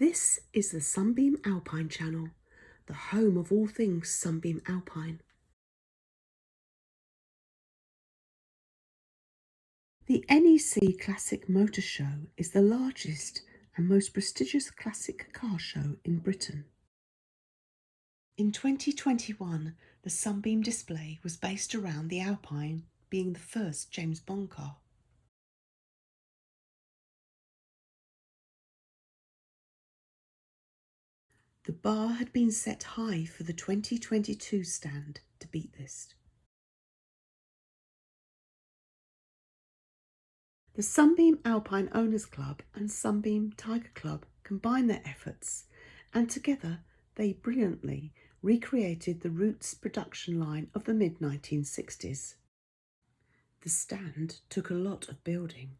This is the Sunbeam Alpine channel, the home of all things Sunbeam Alpine. The NEC Classic Motor Show is the largest and most prestigious classic car show in Britain. In 2021, the Sunbeam display was based around the Alpine being the first James Bond car. The bar had been set high for the 2022 stand to beat this. The Sunbeam Alpine Owners Club and Sunbeam Tiger Club combined their efforts, and together they brilliantly recreated the Roots production line of the mid-1960s. The stand took a lot of building.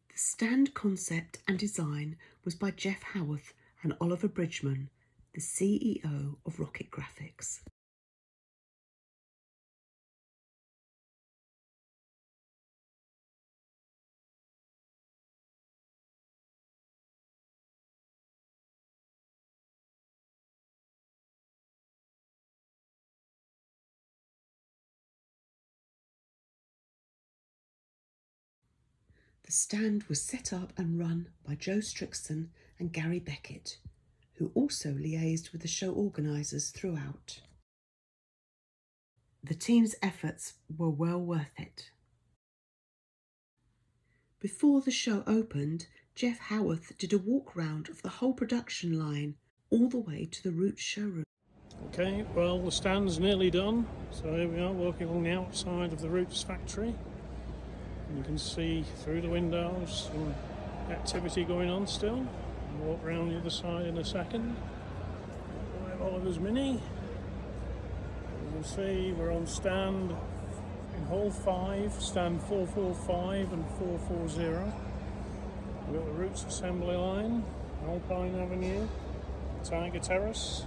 The stand concept and design was by Jeff Howarth and Oliver Bridgman, the CEO of Rocket Graphics. The stand was set up and run by Joe Strixon and Gary Beckett, who also liaised with the show organisers throughout. The team's efforts were well worth it. Before the show opened, Jeff Howarth did a walk round of the whole production line all the way to the Roots showroom. Okay, well, the stand's nearly done, so here we are walking along the outside of the Roots factory. And you can see through the windows some activity going on still. We'll walk around the other side in a second. We have Oliver's Mini. As you can see, we're on stand in Hall 5, stand 445 and 440. We've got the Roots assembly line, Alpine Avenue, Tiger Terrace.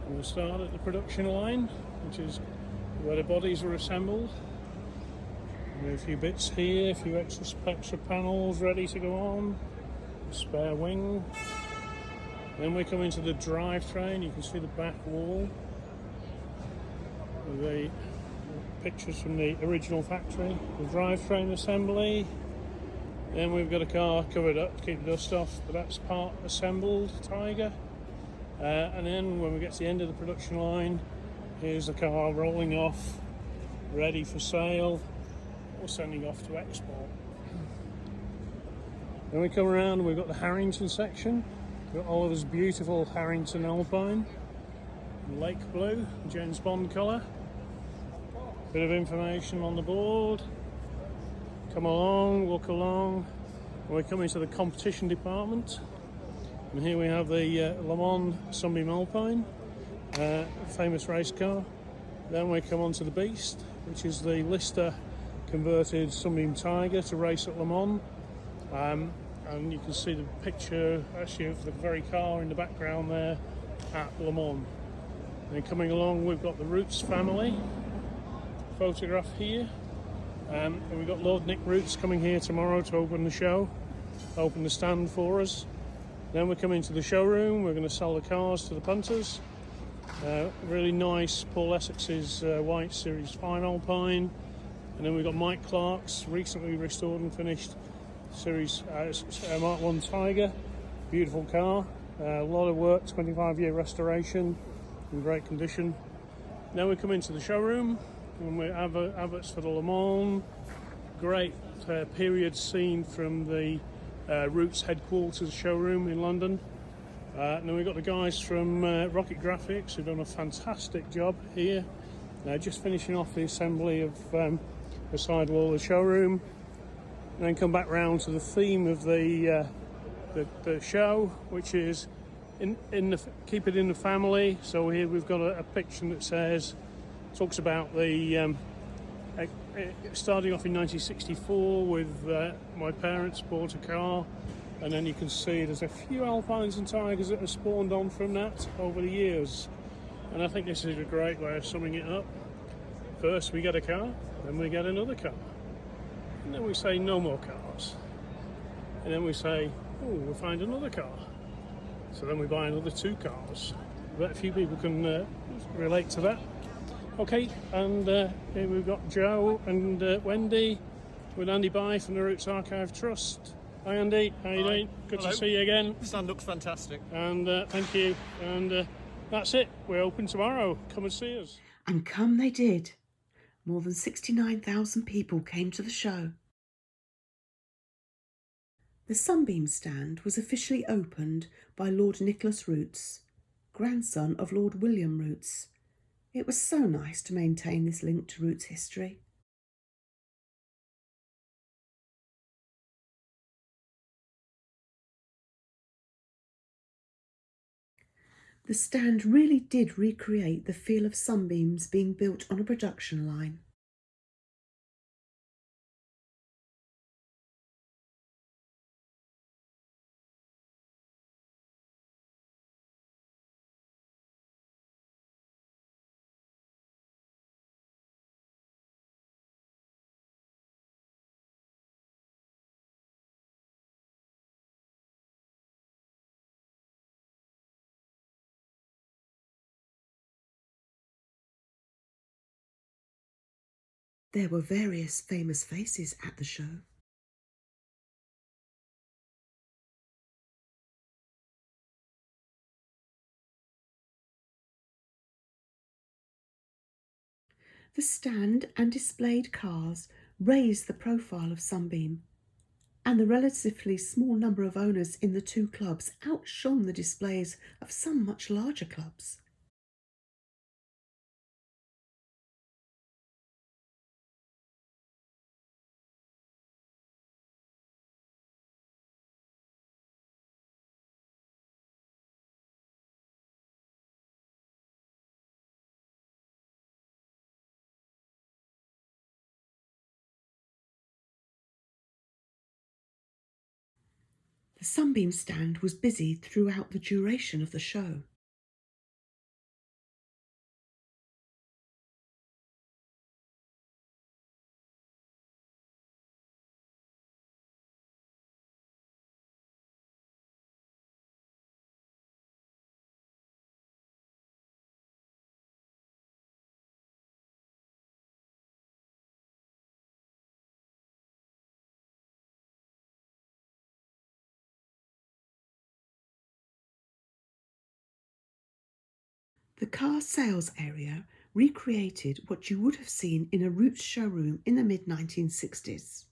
And we'll start at the production line, which is where the bodies are assembled. A few bits here, a few extra panels ready to go on, a spare wing. Then we come into the drivetrain. You can see the back wall with the pictures from the original factory. The drivetrain assembly. Then we've got a car covered up to keep the dust off, but that's part assembled, Tiger. And then when we get to the end of the production line, here's the car rolling off, ready for sale. Or sending off to export. Then we come around and we've got the Harrington section. We've got Oliver's beautiful Harrington Alpine, lake blue, James Bond colour. Bit of information on the board. Come along, walk along. And we come into the competition department. And here we have the Le Mans Sunbeam Alpine, famous race car. Then we come on to the Beast, which is the Lister converted Sunbeam Tiger to race at Le Mans, and you can see the picture actually of the very car in the background there at Le Mans. And coming along we've got the Roots family photograph here, and we've got Lord Nick Roots coming here tomorrow to open the show, open the stand for us. Then we come into the showroom. We're going to sell the cars to the punters. Really nice Paul Essex's White Series 5 Alpine. And then we've got Mike Clark's recently restored and finished Series Mark 1 Tiger. Beautiful car. A lot of work, 25-year restoration, in great condition. Then we come into the showroom and we have adverts for the Le Mans. Great period scene from the Roots headquarters showroom in London. And then we've got the guys from Rocket Graphics who've done a fantastic job here. Just finishing off the assembly of the sidewall of the showroom, and then come back round to the theme of the show, which is keep it in the family. So here we've got a picture that talks about the starting off in 1964 with my parents bought a car, and then you can see there's a few Alpines and Tigers that have spawned on from that over the years, and I think this is a great way of summing it up. First we get a car, then we get another car, and then we say no more cars, and then we say Oh, we'll find another car. So then we buy another 2 cars. I bet a few people can relate to that. Okay, and here we've got Joe and Wendy with Andy Bye from the Roots Archive Trust. Hi Andy, how you doing? Good Hello. to see you again. The sun looks fantastic. And thank you. And that's it. We're open tomorrow. Come and see us. And come they did. More than 69,000 people came to the show. The Sunbeam stand was officially opened by Lord Nicholas Roots, grandson of Lord William Roots. It was so nice to maintain this link to Roots history. The stand really did recreate the feel of sunbeams being built on a production line. There were various famous faces at the show. The stand and displayed cars raised the profile of Sunbeam, and the relatively small number of owners in the 2 clubs outshone the displays of some much larger clubs. The Sunbeam stand was busy throughout the duration of the show. The car sales area recreated what you would have seen in a Roots showroom in the mid-1960s.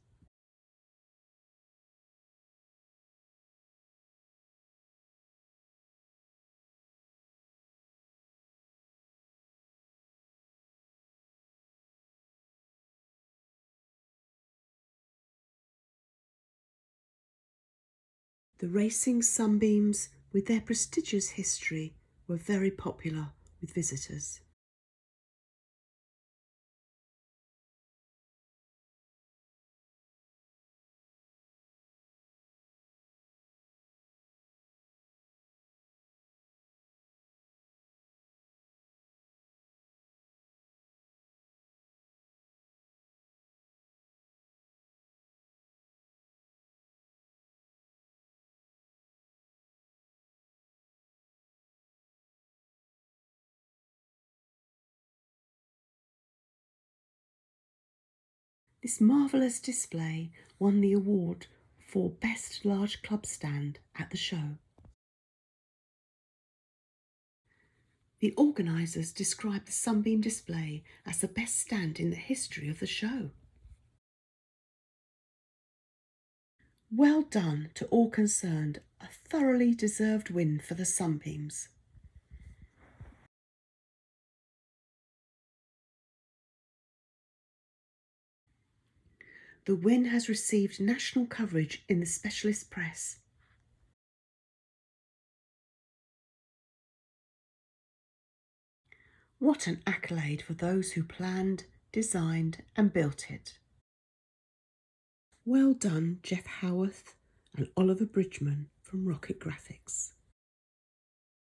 The racing sunbeams, with their prestigious history, were very popular with visitors. This marvellous display won the award for Best Large Club Stand at the show. The organisers described the Sunbeam display as the best stand in the history of the show. Well done to all concerned, a thoroughly deserved win for the Sunbeams. The win has received national coverage in the specialist press. What an accolade for those who planned, designed and built it. Well done, Jeff Howarth and Oliver Bridgman from Rocket Graphics.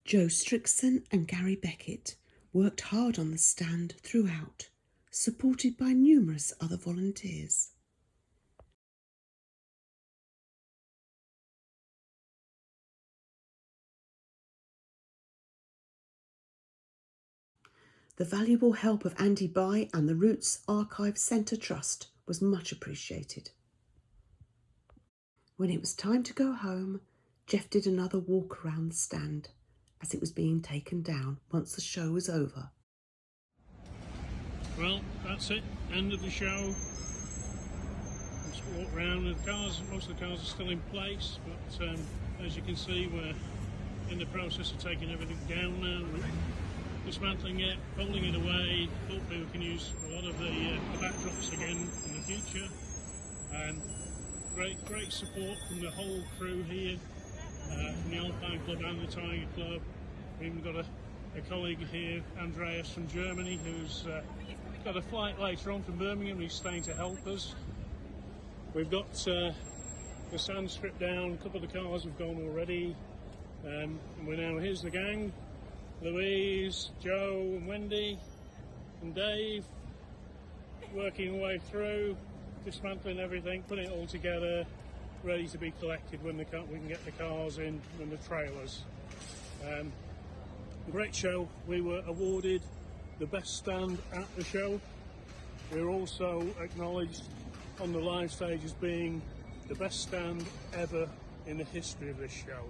Joe Strickson and Gary Beckett worked hard on the stand throughout, supported by numerous other volunteers. The valuable help of Andy Bye and the Roots Archive Centre Trust was much appreciated. When it was time to go home, Jeff did another walk around the stand as it was being taken down once the show was over. Well, that's it. End of the show. Just walk around and the cars, most of the cars are still in place, but as you can see, we're in the process of taking everything down now, dismantling it, folding it away. Hopefully we can use a lot of the backdrops again in the future. Great support from the whole crew here, from the Alpine Club and the Tiger Club. We've even got a colleague here, Andreas from Germany, who's got a flight later on from Birmingham. He's staying to help us. We've got the sand stripped down, a couple of the cars have gone already, and here's the gang: Louise, Joe and Wendy and Dave, working their way through, dismantling everything, putting it all together, ready to be collected when we can get the cars in and the trailers. Great show. We were awarded the best stand at the show. We were also acknowledged on the live stage as being the best stand ever in the history of this show.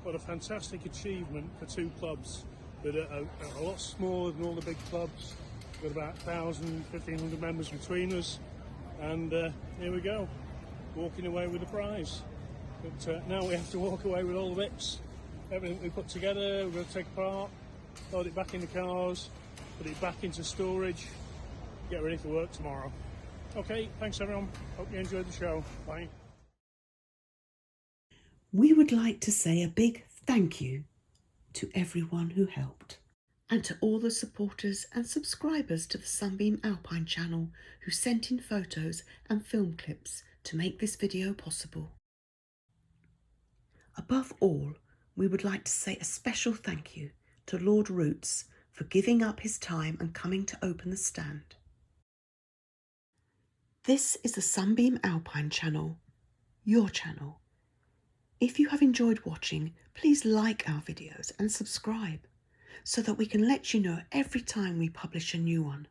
What a fantastic achievement for two clubs that are a lot smaller than all the big clubs. We've got about 1,000, 1,500 members between us, and here we go, walking away with the prize. But now we have to walk away with all the bits, everything we put together. We're going to take apart, load it back in the cars, put it back into storage, get ready for work tomorrow. Okay, thanks everyone. Hope you enjoyed the show. Bye. We would like to say a big thank you to everyone who helped, and to all the supporters and subscribers to the Sunbeam Alpine channel who sent in photos and film clips to make this video possible. Above all, we would like to say a special thank you to Lord Roots for giving up his time and coming to open the stand. This is the Sunbeam Alpine channel, your channel. If you have enjoyed watching, please like our videos and subscribe so that we can let you know every time we publish a new one.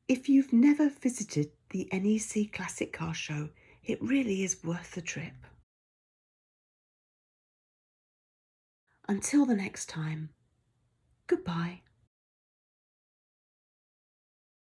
If you've never visited the NEC Classic Car Show, it really is worth the trip. Until the next time, goodbye.